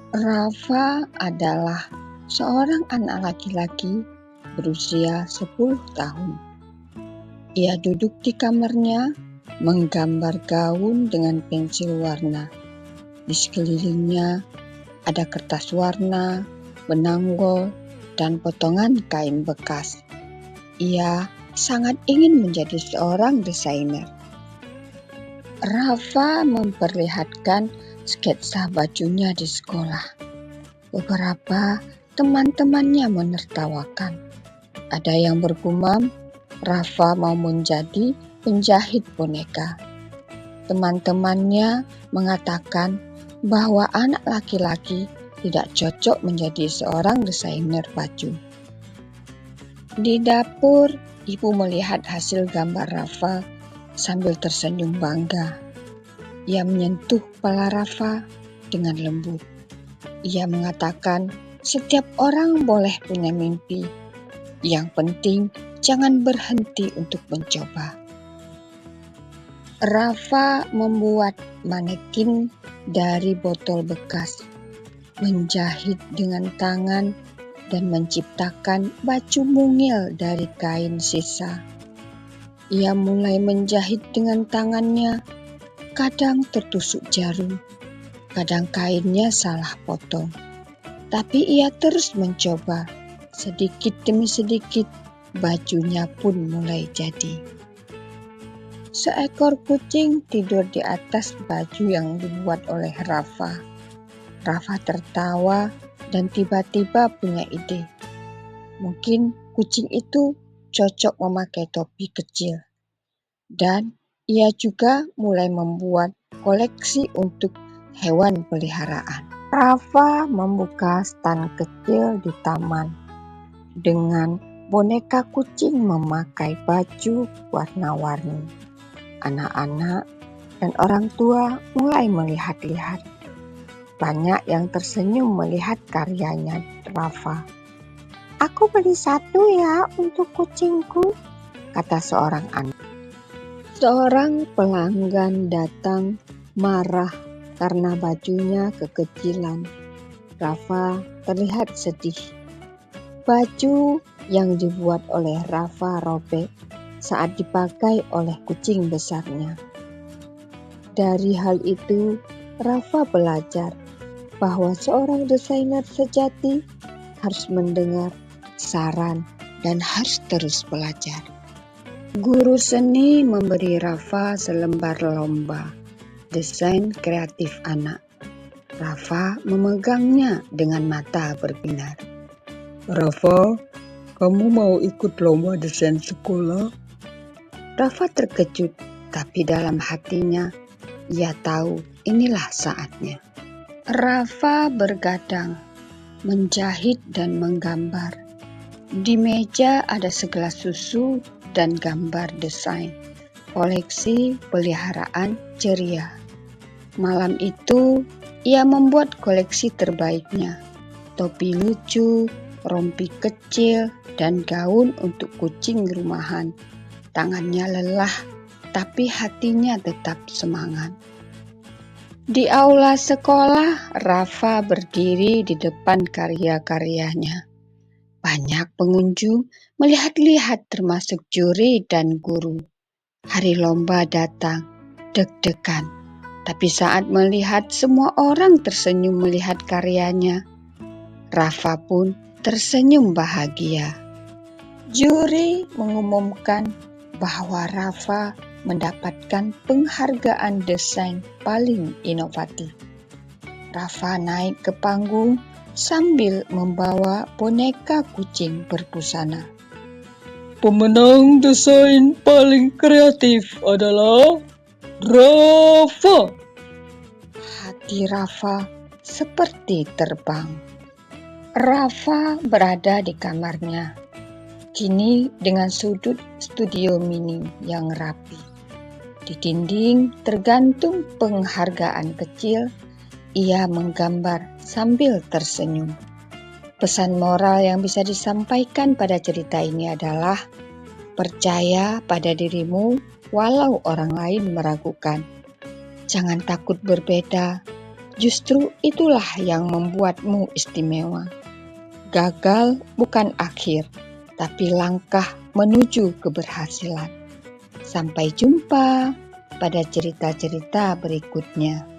Rafa adalah seorang anak laki-laki berusia 10 tahun. Ia duduk di kamarnya menggambar gaun dengan pensil warna. Di sekelilingnya ada kertas warna, benang wol, dan potongan kain bekas. Ia sangat ingin menjadi seorang desainer. Rafa memperlihatkan sketsa bajunya di sekolah. Beberapa teman-temannya menertawakan. Ada yang bergumam, Rafa mau menjadi penjahit boneka. Teman-temannya mengatakan bahwa anak laki-laki tidak cocok menjadi seorang desainer baju. Di dapur, ibu melihat hasil gambar Rafa sambil tersenyum bangga. Ia menyentuh kepala Rafa dengan lembut. Ia mengatakan, setiap orang boleh punya mimpi. Yang penting jangan berhenti untuk mencoba. Rafa membuat manekin dari botol bekas, menjahit dengan tangan, dan menciptakan baju mungil dari kain sisa. Ia mulai menjahit dengan tangannya, kadang tertusuk jarum, kadang kainnya salah potong. Tapi ia terus mencoba, sedikit demi sedikit bajunya pun mulai jadi. Seekor kucing tidur di atas baju yang dibuat oleh Rafa. Rafa tertawa dan tiba-tiba punya ide. Mungkin kucing itu cocok memakai topi kecil. Dan ia juga mulai membuat koleksi untuk hewan peliharaan. Rafa membuka stan kecil di taman dengan boneka kucing memakai baju warna-warni. Anak-anak dan orang tua mulai melihat-lihat. Banyak yang tersenyum melihat karyanya Rafa. "Aku beli satu ya untuk kucingku," kata seorang anak. Seorang pelanggan datang marah karena bajunya kekecilan. Rafa terlihat sedih. Baju yang dibuat oleh Rafa robek saat dipakai oleh kucing besarnya. Dari hal itu, Rafa belajar bahwa seorang desainer sejati harus mendengar saran dan harus terus belajar. Guru seni memberi Rafa selembar lomba desain kreatif anak. Rafa memegangnya dengan mata berbinar. "Rafa, kamu mau ikut lomba desain sekolah?" Rafa terkejut, tapi dalam hatinya ia tahu inilah saatnya. Rafa bergadang, menjahit dan menggambar. Di meja ada segelas susu dan gambar desain koleksi peliharaan ceria. Malam itu, ia membuat koleksi terbaiknya. Topi lucu, rompi kecil, dan gaun untuk kucing rumahan. Tangannya lelah, tapi hatinya tetap semangat. Di aula sekolah, Rafa berdiri di depan karya-karyanya. Banyak pengunjung melihat-lihat termasuk juri dan guru. Hari lomba datang, deg-degan. Tapi saat melihat semua orang tersenyum melihat karyanya, Rafa pun tersenyum bahagia. Juri mengumumkan bahwa Rafa mendapatkan penghargaan desain paling inovatif. Rafa naik ke panggung sambil membawa boneka kucing berbusana. "Pemenang desain paling kreatif adalah Rafa." Hati Rafa seperti terbang. Rafa berada di kamarnya, kini dengan sudut studio mini yang rapi. Di dinding tergantung penghargaan kecil, ia menggambar sambil tersenyum. Pesan moral yang bisa disampaikan pada cerita ini adalah percaya pada dirimu walau orang lain meragukan. Jangan takut berbeda, Justru itulah yang membuatmu istimewa. Gagal bukan akhir, tapi langkah menuju keberhasilan. Sampai jumpa pada cerita-cerita berikutnya.